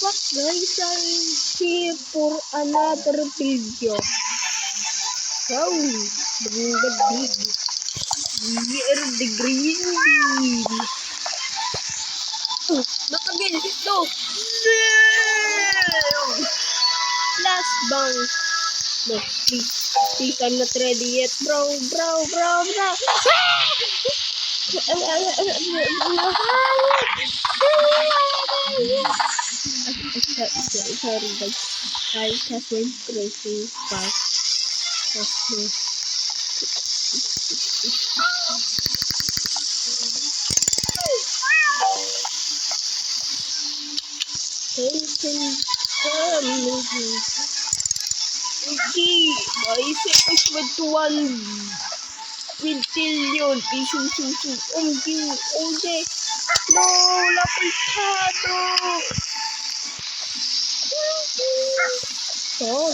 fuck guys, I'm here for another video. Wow, the big. Here the green bean. Oh, not again. No. No. Last bang. No, please. Please, I'm not ready yet. Bro. Sorry guys. I just went crazy fast. Okay, my seconds went to 1 quintillion. OJ. No, lapicado. Oh,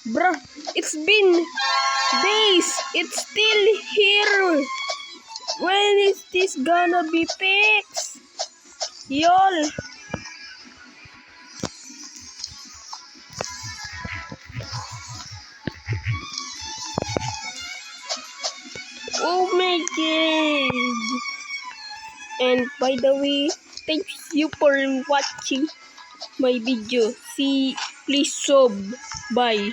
bruh, it's been days. It's still here. When is this gonna be fixed? Yol. Oh my god. And by the way, thank you for watching my video. Please sub. Bye.